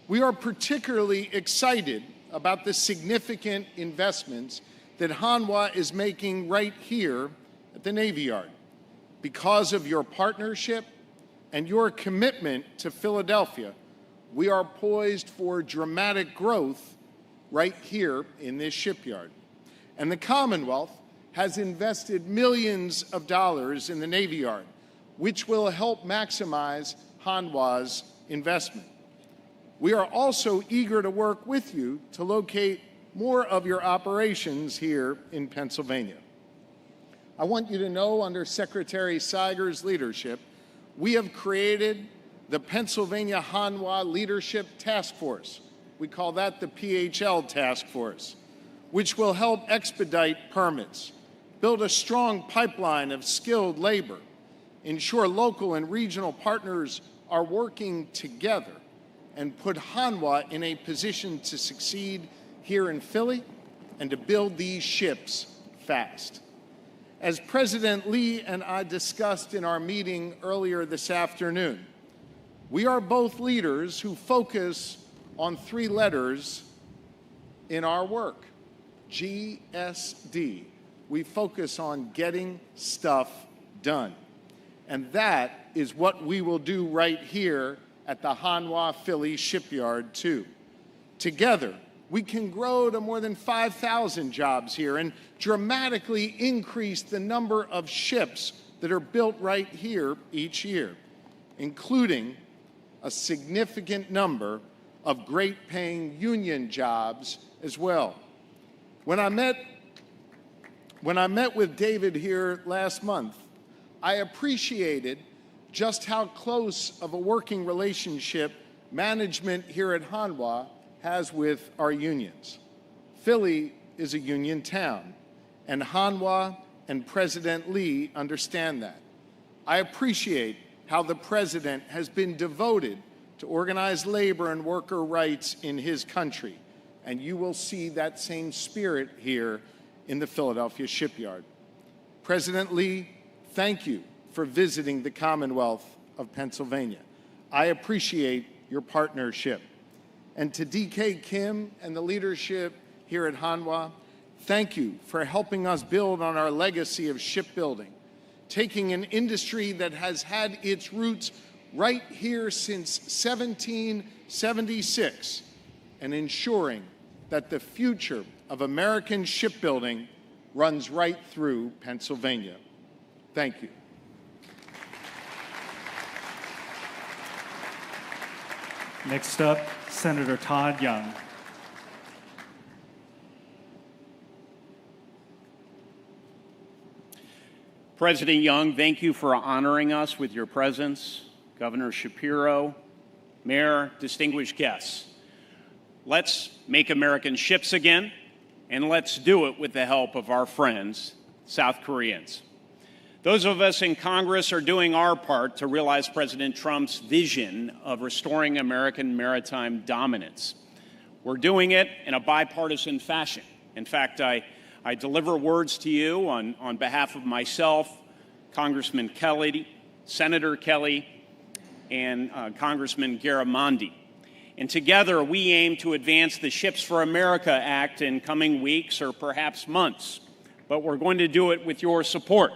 We are particularly excited about the significant investments that Hanwha is making right here at the Navy Yard. Because of your partnership and your commitment to Philadelphia, we are poised for dramatic growth right here in this shipyard. And the Commonwealth has invested millions of dollars in the Navy Yard, which will help maximize Hanwha's investment. We are also eager to work with you to locate more of your operations here in Pennsylvania. I want you to know, under Secretary Seiger's leadership, we have created the Pennsylvania Hanwha Leadership Task Force. We call that the PHL Task Force, which will help expedite permits, build a strong pipeline of skilled labor, ensure local and regional partners are working together, and put Hanwha in a position to succeed here in Philly and to build these ships fast. As President Lee and I discussed in our meeting earlier this afternoon, we are both leaders who focus on three letters in our work: GSD. We focus on getting stuff done. And that is what we will do right here at the Hanwha Philly Shipyard, too. Together, we can grow to more than 5,000 jobs here and dramatically increase the number of ships that are built right here each year, including a significant number of great-paying union jobs as well. When I met with David here last month, I appreciated just how close of a working relationship management here at Hanwha has with our unions. Philly is a union town, and Hanwha and President Lee understand that. I appreciate how the President has been devoted to organized labor and worker rights in his country, and you will see that same spirit here in the Philadelphia shipyard. President Lee, thank you for visiting the Commonwealth of Pennsylvania. I appreciate your partnership. And to DK Kim and the leadership here at Hanwha, thank you for helping us build on our legacy of shipbuilding, taking an industry that has had its roots right here since 1776 and ensuring that the future of American shipbuilding runs right through Pennsylvania. Thank you. Next up, Senator Todd Young. President Young, thank you for honoring us with your presence. Governor Shapiro, Mayor, distinguished guests. Let's make American ships again, and let's do it with the help of our friends, South Koreans. Those of us in Congress are doing our part to realize President Trump's vision of restoring American maritime dominance. We're doing it in a bipartisan fashion. In fact, I deliver words to you on behalf of myself, Congressman Kelly, Senator Kelly, and Congressman Garamendi. And together, we aim to advance the Ships for America Act in coming weeks or perhaps months. But we're going to do it with your support.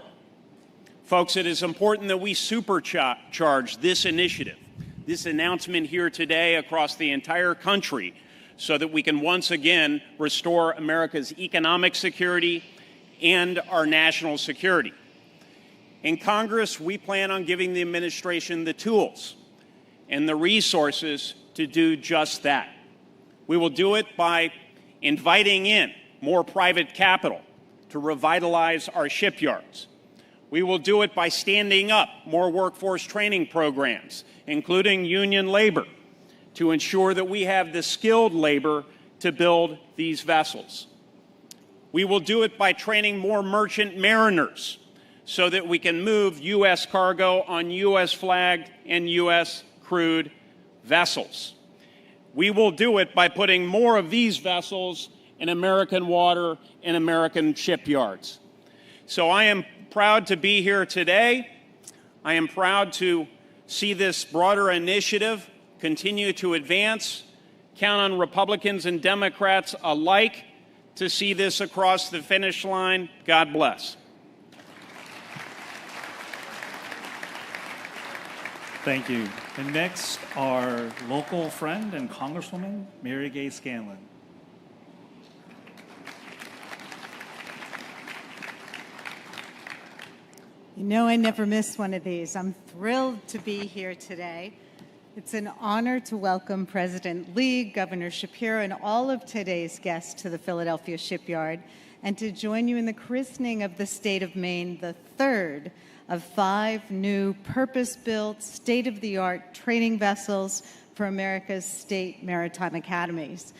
Folks, it is important that we supercharge this initiative, this announcement here today across the entire country, so that we can once again restore America's economic security and our national security. In Congress, we plan on giving the administration the tools and the resources to do just that. We will do it by inviting in more private capital to revitalize our shipyards. We will do it by standing up more workforce training programs, including union labor, to ensure that we have the skilled labor to build these vessels. We will do it by training more merchant mariners so that we can move U.S. cargo on U.S. flagged and U.S. crewed vessels. We will do it by putting more of these vessels in American water and American shipyards. So I am proud to be here today. I am proud to see this broader initiative continue to advance Count on Republicans and Democrats alike to see this across the finish line. God bless. Thank you. And next, our local friend and Congresswoman, Mary Gay Scanlon. You know, I never miss one of these. I'm thrilled to be here today. It's an honor to welcome President Lee, Governor Shapiro, and all of today's guests to the Philadelphia shipyard, and to join you in the christening of the state of Maine, the third of 5 new purpose-built, state-of-the-art training vessels for America's state maritime academies.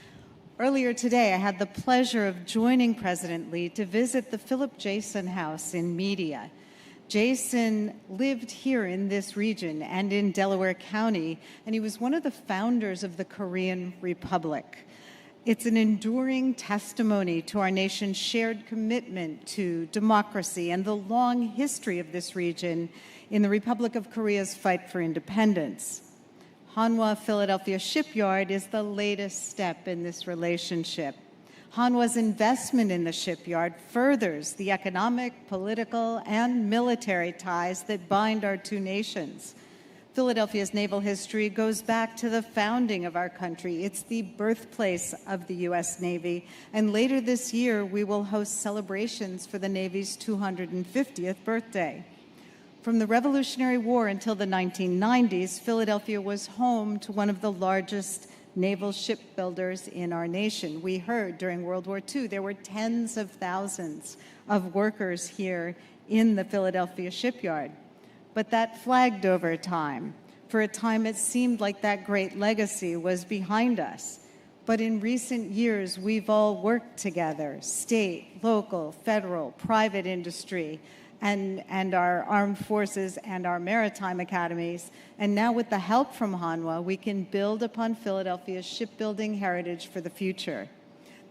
Earlier today, I had the pleasure of joining President Lee to visit the Philip Jason House in Media. Jason lived here in this region and in Delaware County, and he was one of the founders of the Korean Republic. It's an enduring testimony to our nation's shared commitment to democracy and the long history of this region in the Republic of Korea's fight for independence. Hanwha Philadelphia Shipyard is the latest step in this relationship. Hanwha's investment in the shipyard furthers the economic, political, and military ties that bind our two nations. Philadelphia's naval history goes back to the founding of our country. It's the birthplace of the U.S. Navy, and later this year we will host celebrations for the Navy's 250th birthday. From the Revolutionary War until the 1990s, Philadelphia was home to one of the largest naval shipbuilders in our nation. We heard during World War II there were tens of thousands of workers here in the Philadelphia shipyard. But that flagged over time. For a time, it seemed like that great legacy was behind us. But in recent years, we've all worked together, state, local, federal, private industry, and our armed forces and our maritime academies. And now with the help from Hanwha, we can build upon Philadelphia's shipbuilding heritage for the future.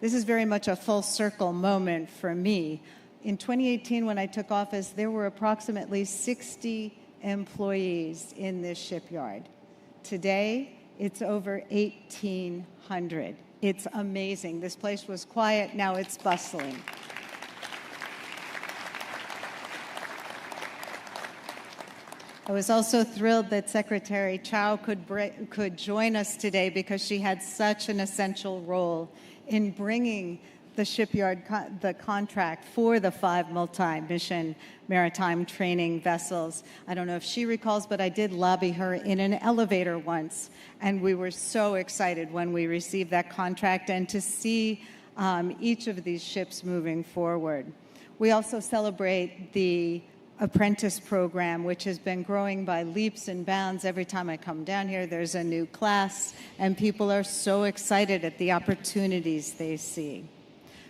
This is very much a full circle moment for me. In 2018, when I took office, there were approximately 60 employees in this shipyard. Today, it's over 1,800. It's amazing. This place was quiet, now it's bustling. I was also thrilled that Secretary Chow could join us today because she had such an essential role in bringing the shipyard the contract for the 5 multi-mission maritime training vessels. I don't know if she recalls, but I did lobby her in an elevator once, and we were so excited when we received that contract and to see each of these ships moving forward. We also celebrate the apprentice program, which has been growing by leaps and bounds. Every time I come down here, there's a new class, and people are so excited at the opportunities they see.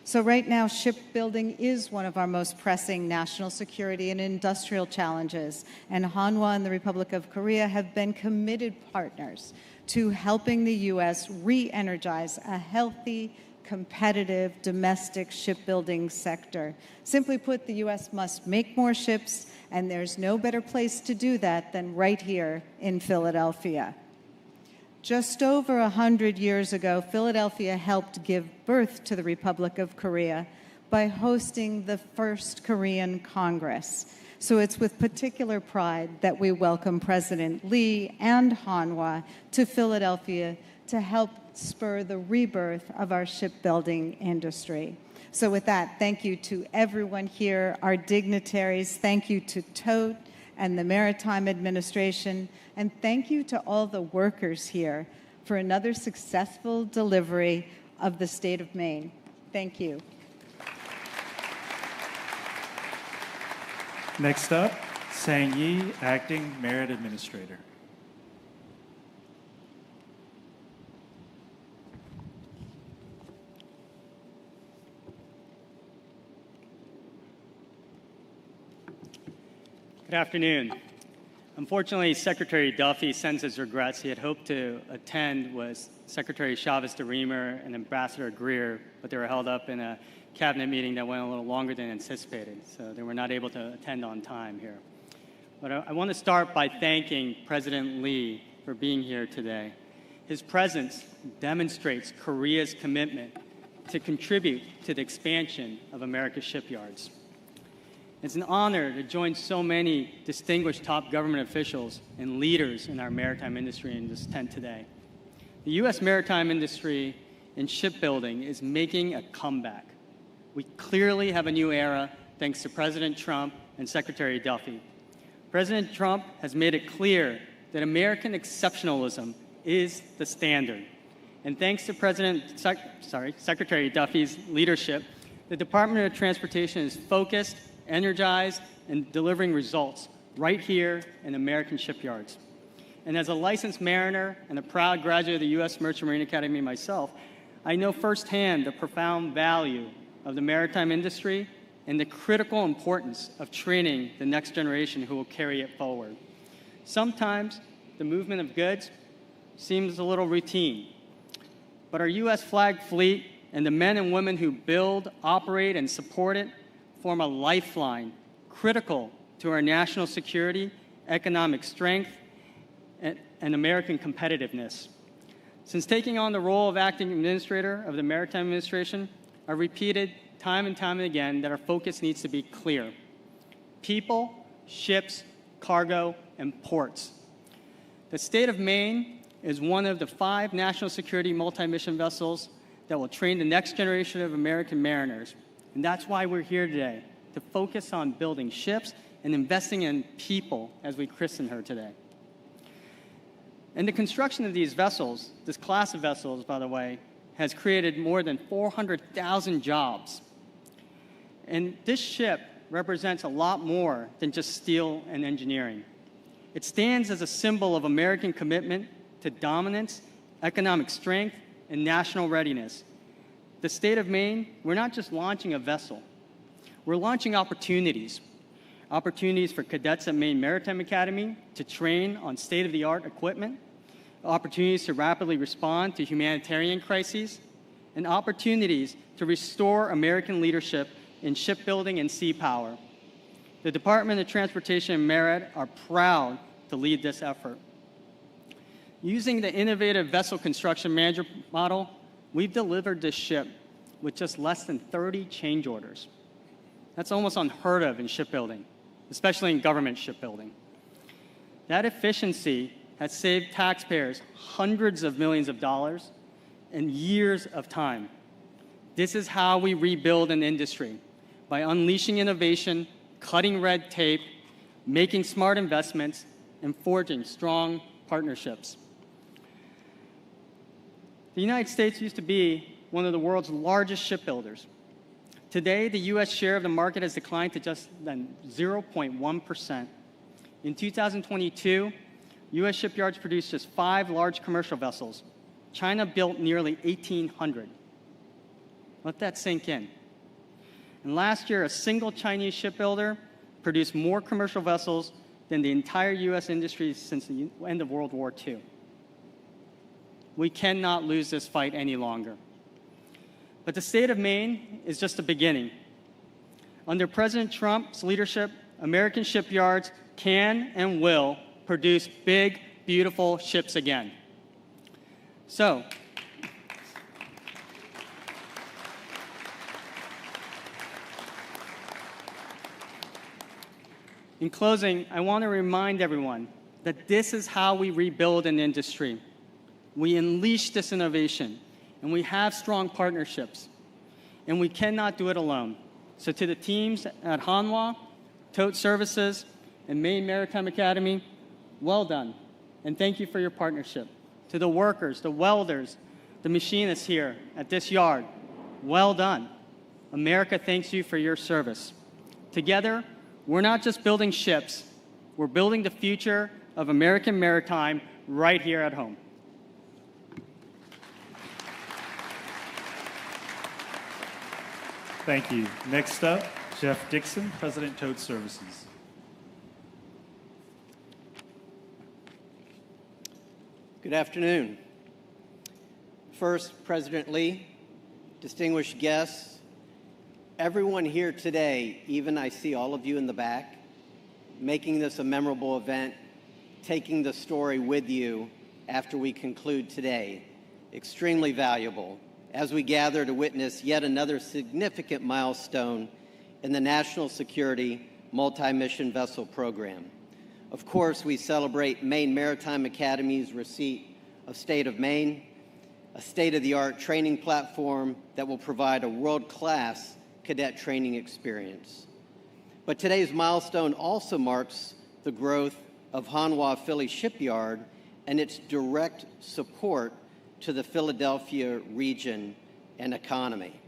So right now, shipbuilding is one of our most pressing national security and industrial challenges, and Hanwha and the Republic of Korea have been committed partners to helping the U.S. re-energize a healthy, competitive domestic shipbuilding sector. Simply put, the U.S. must make more ships, and there's no better place to do that than right here in Philadelphia. Just over 100 years ago, Philadelphia helped give birth to the Republic of Korea by hosting the first Korean Congress. So it's with particular pride that we welcome President Lee and Hanwha to Philadelphia to help spur the rebirth of our shipbuilding industry. So with that, thank you to everyone here, our dignitaries. Thank you to TOTE and the Maritime Administration. And thank you to all the workers here for another successful delivery of the state of Maine. Thank you. Next up, Sang Yi, Acting Merit Administrator. Good afternoon. Unfortunately, Secretary Duffy sends his regrets. He had hoped to attend with Secretary Chavez de Reamer and Ambassador Greer, but they were held up in a cabinet meeting that went a little longer than anticipated, so they were not able to attend on time here. But I want to start by thanking President Lee for being here today. His presence demonstrates Korea's commitment to contribute to the expansion of America's shipyards. It's an honor to join so many distinguished top government officials and leaders in our maritime industry in this tent today. The U.S. maritime industry and shipbuilding is making a comeback. We clearly have a new era thanks to President Trump and Secretary Duffy. President Trump has made it clear that American exceptionalism is the standard. And thanks to Secretary Duffy's leadership, the Department of Transportation is focused, energized, and delivering results right here in American shipyards. And as a licensed mariner and a proud graduate of the U.S. Merchant Marine Academy myself, I know firsthand the profound value of the maritime industry and the critical importance of training the next generation who will carry it forward. Sometimes the movement of goods seems a little routine, but our U.S. flagged fleet and the men and women who build, operate, and support it form a lifeline critical to our national security, economic strength, and American competitiveness. Since taking on the role of acting administrator of the Maritime Administration, I've repeated time and time again that our focus needs to be clear. People, ships, cargo, and ports. The state of Maine is one of the 5 national security multi-mission vessels that will train the next generation of American mariners. And that's why we're here today, to focus on building ships and investing in people as we christen her today. And the construction of these vessels, this class of vessels, by the way, has created more than 400,000 jobs. And this ship represents a lot more than just steel and engineering. It stands as a symbol of American commitment to dominance, economic strength, and national readiness. The state of Maine, we're not just launching a vessel. We're launching opportunities. Opportunities for cadets at Maine Maritime Academy to train on state-of-the-art equipment, opportunities to rapidly respond to humanitarian crises, and opportunities to restore American leadership in shipbuilding and sea power. The Department of Transportation and Merit are proud to lead this effort. Using the innovative vessel construction manager model, we've delivered this ship with just less than 30 change orders. That's almost unheard of in shipbuilding, especially in government shipbuilding. That efficiency has saved taxpayers hundreds of millions of dollars and years of time. This is how we rebuild an industry, by unleashing innovation, cutting red tape, making smart investments, and forging strong partnerships. The United States used to be one of the world's largest shipbuilders. Today, the U.S. share of the market has declined to just 0.1%. In 2022, U.S. shipyards produced just 5 large commercial vessels. China built nearly 1,800. Let that sink in. And last year, a single Chinese shipbuilder produced more commercial vessels than the entire U.S. industry since the end of World War II. We cannot lose this fight any longer. But the state of Maine is just the beginning. Under President Trump's leadership, American shipyards can and will produce big, beautiful ships again. So, in closing, I want to remind everyone that this is how we rebuild an industry. We unleash this innovation, and we have strong partnerships, and we cannot do it alone. So to the teams at Hanwha, Tote Services, and Maine Maritime Academy, well done, and thank you for your partnership. To the workers, the welders, the machinists here at this yard, well done. America thanks you for your service. Together, we're not just building ships, we're building the future of American maritime right here at home. Thank you. Next up, Jeff Dixon, President, Tote Services. Good afternoon. First, President Lee, distinguished guests, everyone here today, even I see all of you in the back, making this a memorable event, taking the story with you after we conclude today. Extremely valuable as we gather to witness yet another significant milestone in the national security multi-mission vessel program. Of course, we celebrate Maine Maritime Academy's receipt of State of Maine, a state-of-the-art training platform that will provide a world-class cadet training experience. But today's milestone also marks the growth of Hanwha Philly Shipyard and its direct support to the Philadelphia region and economy.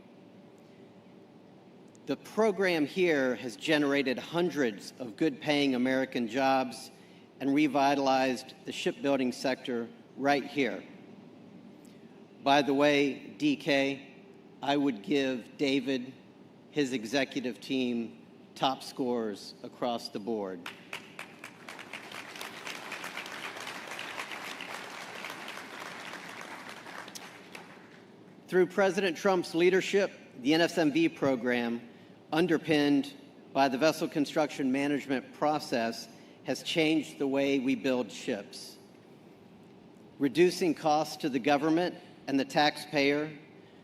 The program here has generated hundreds of good-paying American jobs and revitalized the shipbuilding sector right here. By the way, DK, I would give David, his executive team, top scores across the board. Through President Trump's leadership, the NSMV program, underpinned by the vessel construction management process, has changed the way we build ships, reducing costs to the government and the taxpayer,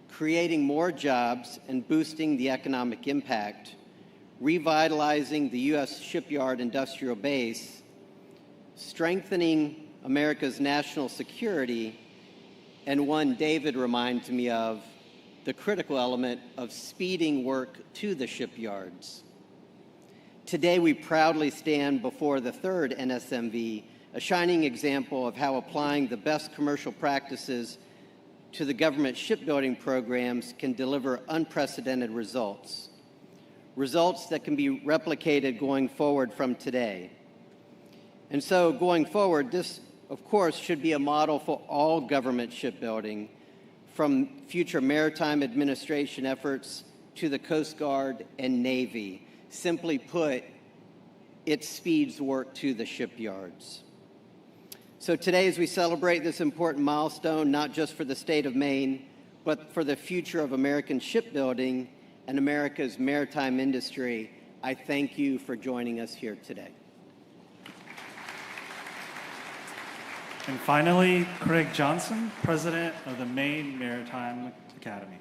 creating more jobs and boosting the economic impact, revitalizing the U.S. shipyard industrial base, strengthening America's national security, and one David reminds me of, the critical element of speeding work to the shipyards. Today, we proudly stand before the third NSMV, a shining example of how applying the best commercial practices to the government shipbuilding programs can deliver unprecedented results, results that can be replicated going forward from today. And so, going forward, this, of course, should be a model for all government shipbuilding, from future maritime administration efforts to the Coast Guard and Navy. Simply put, it speeds work to the shipyards. So today, as we celebrate this important milestone, not just for the state of Maine, but for the future of American shipbuilding and America's maritime industry, I thank you for joining us here today. And finally, Craig Johnson, President of the Maine Maritime Academy.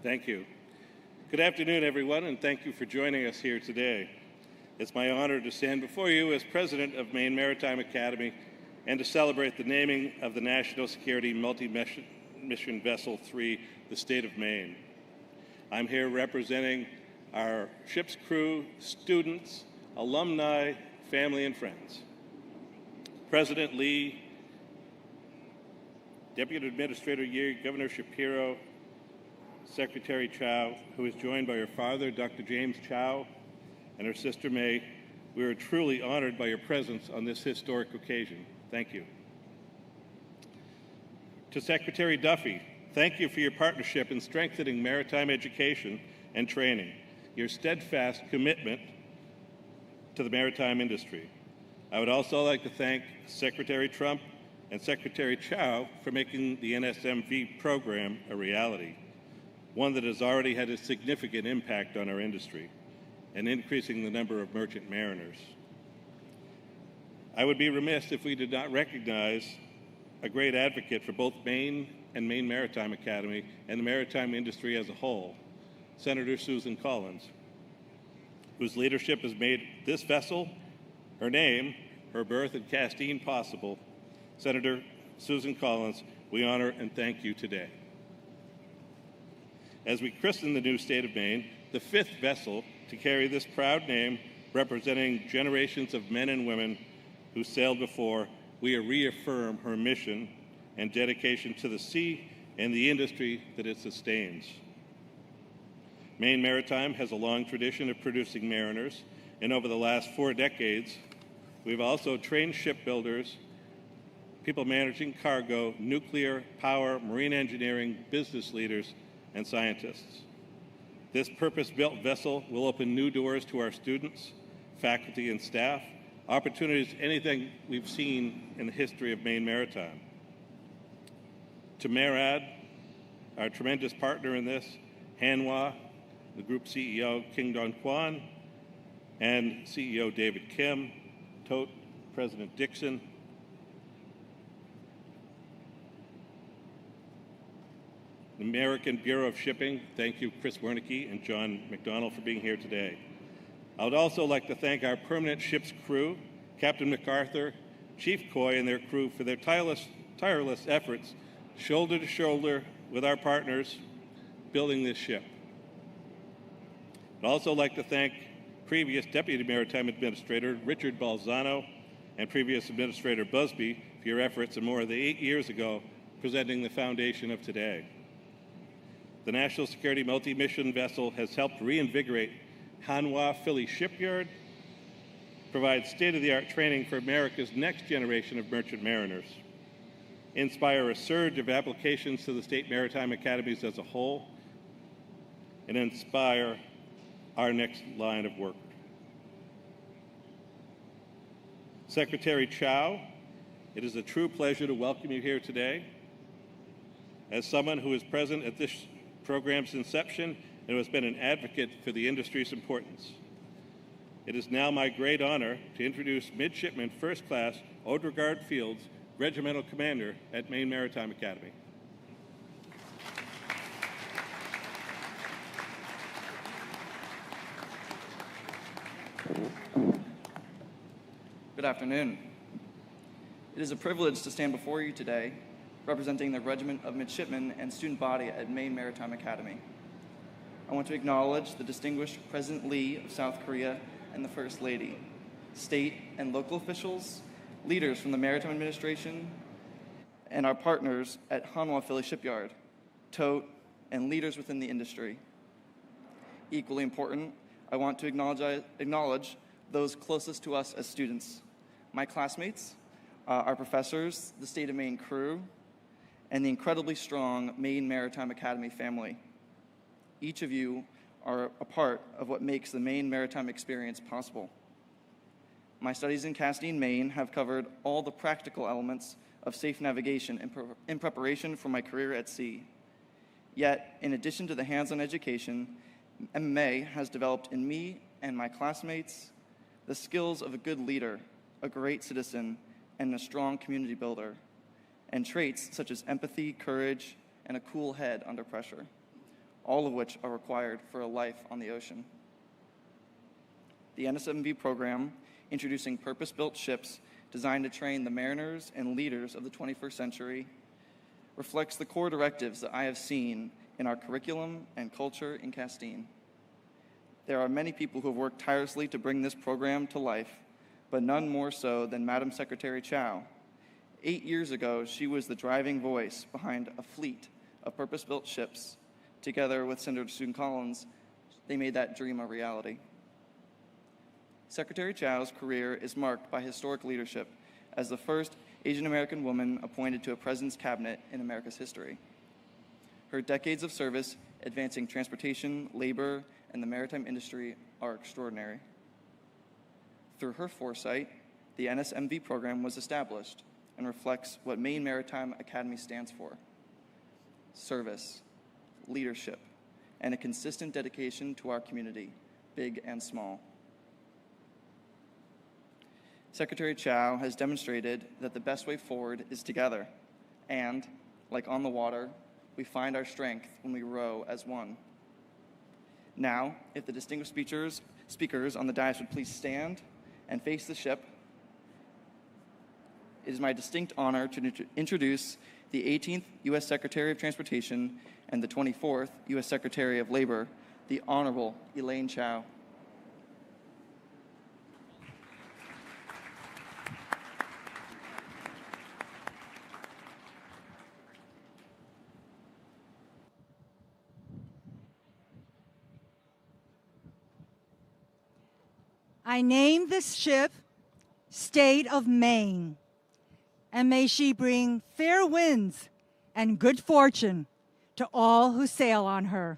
Thank you. Good afternoon, everyone, and thank you for joining us here today. It's my honor to stand before you as President of Maine Maritime Academy and to celebrate the naming of the National Security Multi-Mission Vessel 3, the state of Maine. I'm here representing our ship's crew, students, alumni, family, and friends. President Lee, Deputy Administrator Yi, Governor Shapiro, Secretary Chow, who is joined by her father, Dr. James Chow, and her sister May, we are truly honored by your presence on this historic occasion. Thank you. To Secretary Duffy, thank you for your partnership in strengthening maritime education and training, your steadfast commitment to the maritime industry. I would also like to thank Secretary Trump and Secretary Chow for making the NSMV program a reality, one that has already had a significant impact on our industry and increasing the number of merchant mariners. I would be remiss if we did not recognize a great advocate for both Maine and Maine Maritime Academy and the maritime industry as a whole, Senator Susan Collins, whose leadership has made this vessel, her name, her birth, and casting possible. Senator Susan Collins, we honor and thank you today. As we christen the new state of Maine, the fifth vessel to carry this proud name, representing generations of men and women who sailed before, we reaffirm her mission and dedication to the sea and the industry that it sustains. Maine Maritime has a long tradition of producing mariners, and over the last 4 decades, we've also trained shipbuilders, people managing cargo, nuclear, power, marine engineering, business leaders, and scientists. This purpose-built vessel will open new doors to our students, faculty, and staff, opportunities anything we've seen in the history of Maine Maritime. To MARAD, our tremendous partner in this, Hanwha, the group CEO, King Don Kwan, and CEO David Kim, Tote, President Dixon, the American Bureau of Shipping, thank you, Chris Wernicke and John McDonald, for being here today. I would also like to thank our permanent ship's crew, Captain MacArthur, Chief Coy, and their crew for their tireless efforts, shoulder to shoulder with our partners, building this ship. I'd also like to thank previous Deputy Maritime Administrator Richard Balzano and previous Administrator Busby for your efforts more than 8 years ago presenting the foundation of today. The National Security Multi-Mission Vessel has helped reinvigorate Hanwha Philly Shipyard, provide state-of-the-art training for America's next generation of merchant mariners, inspire a surge of applications to the state maritime academies as a whole, and inspire our next line of work. Secretary Chow, it is a true pleasure to welcome you here today. As someone who is present at this program's inception and who has been an advocate for the industry's importance, it is now my great honor to introduce Midshipman First Class Audregard Fields, Regimental Commander at Maine Maritime Academy. Good afternoon. It is a privilege to stand before you today representing the Regiment of Midshipmen and student body at Maine Maritime Academy. I want to acknowledge the distinguished President Lee of South Korea and the First Lady, state and local officials, leaders from the Maritime Administration, and our partners at Hanwha Philly Shipyard, TOTE, and leaders within the industry. Equally important, I want to acknowledge those closest to us as students, my classmates, our professors, the State of Maine crew, and the incredibly strong Maine Maritime Academy family. Each of you are a part of what makes the Maine Maritime experience possible. My studies in Castine, Maine have covered all the practical elements of safe navigation in preparation for my career at sea. Yet, in addition to the hands-on education, MMA has developed in me and my classmates the skills of a good leader, a great citizen, and a strong community builder, and traits such as empathy, courage, and a cool head under pressure, all of which are required for a life on the ocean. The NSMV program, introducing purpose-built ships designed to train the mariners and leaders of the 21st century, reflects the core directives that I have seen in our curriculum and culture in Castine. There are many people who have worked tirelessly to bring this program to life, but none more so than Madam Secretary Chow. 8 years ago, she was the driving voice behind a fleet of purpose-built ships. Together with Senator Susan Collins, they made that dream a reality. Secretary Chow's career is marked by historic leadership as the first Asian American woman appointed to a president's cabinet in America's history. Her decades of service advancing transportation, labor, and the maritime industry are extraordinary. Through her foresight, the NSMV program was established and reflects what Maine Maritime Academy stands for: service, leadership, and a consistent dedication to our community, big and small. Secretary Chow has demonstrated that the best way forward is together, and, like on the water, we find our strength when we row as one. Now, if the distinguished speakers on the dais would please stand and face the ship, it is my distinct honor to introduce the 18th U.S. Secretary of Transportation and the 24th U.S. Secretary of Labor, the Honorable Elaine Chao. I name this ship State of Maine, and may she bring fair winds and good fortune to all who sail on her.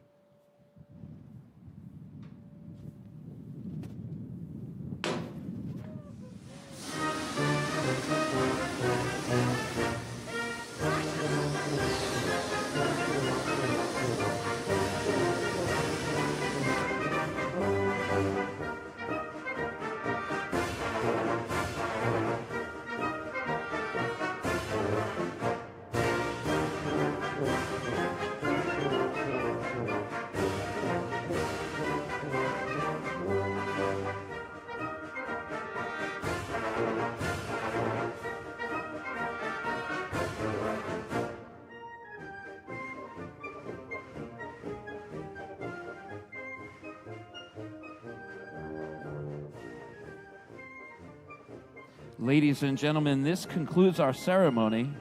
Ladies and gentlemen, this concludes our ceremony.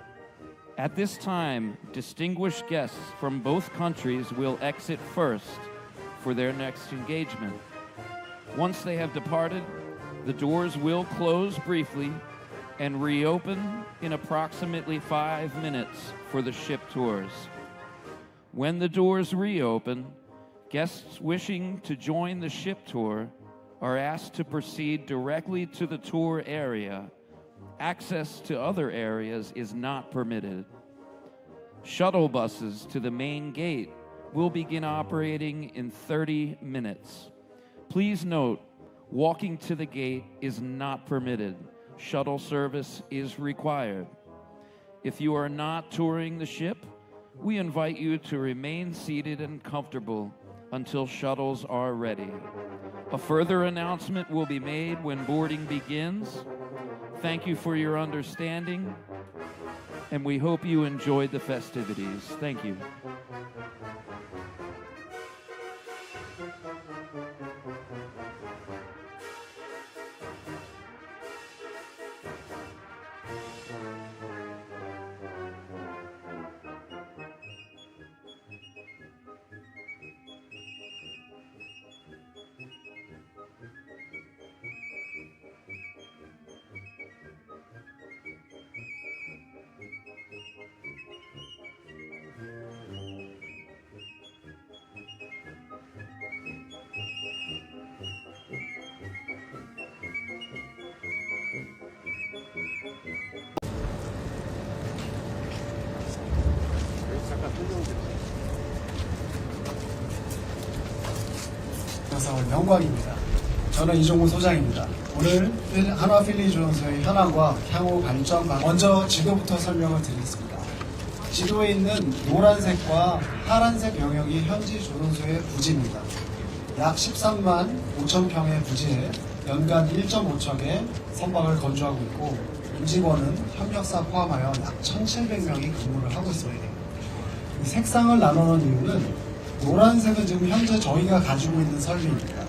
At this time, distinguished guests from both countries will exit first for their next engagement. Once they have departed, the doors will close briefly and reopen in approximately 5 minutes for the ship tours. When the doors reopen, guests wishing to join the ship tour are asked to proceed directly to the tour area. Access to other areas is not permitted. Shuttle buses to the main gate will begin operating in 30 minutes. Please note, walking to the gate is not permitted. Shuttle service is required. If you are not touring the ship, we invite you to remain seated and comfortable until shuttles are ready. A further announcement will be made when boarding begins. Thank you for your understanding, and we hope you enjoyed the festivities. Thank you. 영광입니다. 저는 이종훈 소장입니다. 오늘 한화 필리조선소의 현황과 향후 발전 방안, 먼저 지도부터 설명을 드리겠습니다. 지도에 있는 노란색과 파란색 영역이 현지 조선소의 부지입니다. 약 13만 5천 평의 부지에 연간 1.5척의 선박을 건조하고 있고, 임직원은 협력사 포함하여 약 1,700명이 근무를 하고 있습니다. 색상을 나누는 이유는 노란색은 지금 현재 저희가 가지고 있는 설비입니다.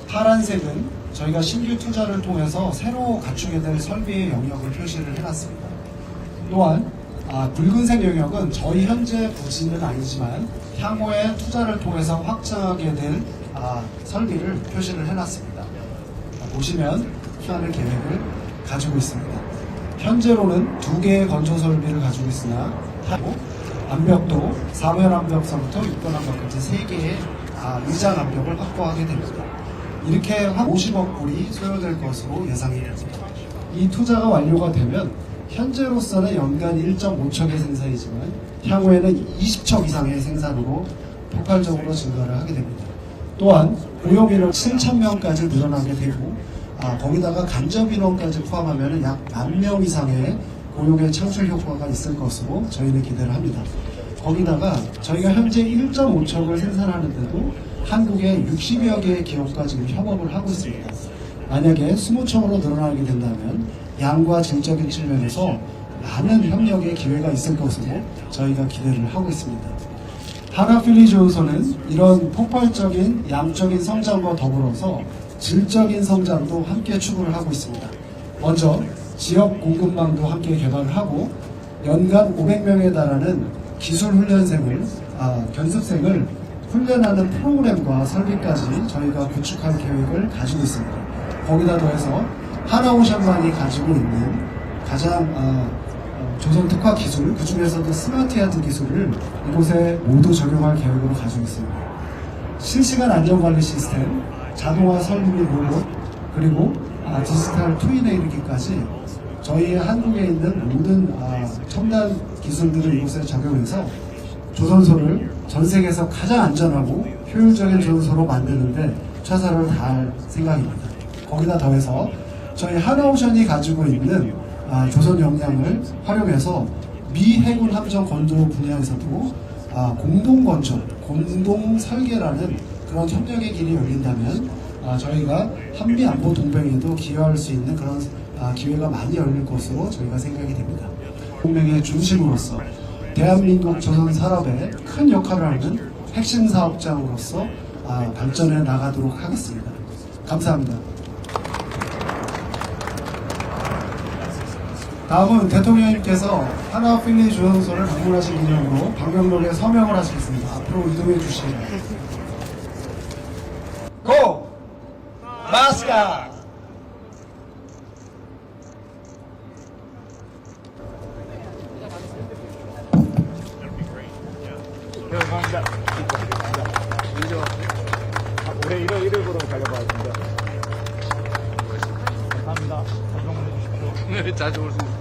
파란색은 저희가 신규 투자를 통해서 새로 갖추게 될 설비의 영역을 표시를 해놨습니다. 또한 붉은색 영역은 저희 현재 부지는 아니지만 향후에 투자를 통해서 확장하게 될 설비를 표시를 해놨습니다. 보시면 투자할 계획을 가지고 있습니다. 현재로는 2개의 건조 설비를 가지고 있으나 암벽도 4면 암벽서부터 6번 암벽까지 3개의 의장 암벽을 확보하게 됩니다. 이렇게 50억 불이 소요될 것으로 예상이 됩니다. 이 투자가 완료가 되면 현재로서는 연간 1.5척의 생산이지만 향후에는 20척 이상의 생산으로 폭발적으로 증가를 하게 됩니다. 또한 고용인원 7,000명까지 늘어나게 되고 거기다가 간접인원까지 포함하면 약 10,000명 이상의 고용의 창출 효과가 있을 것으로 저희는 기대를 합니다. 거기다가 저희가 현재 1.5척을 생산하는데도 한국의 60여 개의 기업과 지금 협업을 하고 있습니다. 만약에 20척으로 늘어나게 된다면 양과 질적인 측면에서 많은 협력의 기회가 있을 것으로 저희가 기대를 하고 있습니다. 한화 필리조선소는 이런 폭발적인 양적인 성장과 더불어서 질적인 성장도 함께 추구를 하고 있습니다. 먼저 지역 공급망도 함께 개발을 하고 연간 500명에 달하는 기술훈련생을 견습생을 훈련하는 프로그램과 설비까지 저희가 구축할 계획을 가지고 있습니다. 거기다 더해서 하나오션만이 가지고 있는 가장 조선 특화 기술, 그 중에서도 스마트야드 기술을 이곳에 모두 적용할 계획으로 가지고 있습니다. 실시간 안전관리 시스템, 자동화 설비 및 로봇, 그리고 디지털 트윈에 이르기까지 저희 한국에 있는 모든 첨단 기술들을 이곳에 적용해서 조선소를 전 세계에서 가장 안전하고 효율적인 조선소로 만드는데 최선을 다할 생각입니다. 거기다 더해서 저희 하나오션이 가지고 있는 조선 역량을 활용해서 미 해군 함정 건조 분야에서도 공동 건조, 공동 설계라는 그런 협력의 길이 열린다면 저희가 한미 안보 동맹에도 기여할 수 있는 그런 기회가 많이 열릴 것으로 저희가 생각이 됩니다. 동맹의 중심으로서 대한민국 조선 산업에 큰 역할을 하는 핵심 사업장으로서 발전해 나가도록 하겠습니다. 감사합니다. 다음은 대통령님께서 하나 필리조선소를 방문하신 기념으로 방명록에 서명을 하시겠습니다. 앞으로 이동해 주시기 바랍니다. 고! 마스카! 올해 1월부로 달려봐야겠습니다. 감사합니다. 잘 방문해 주십시오. 네, 자주 올 수 있습니다.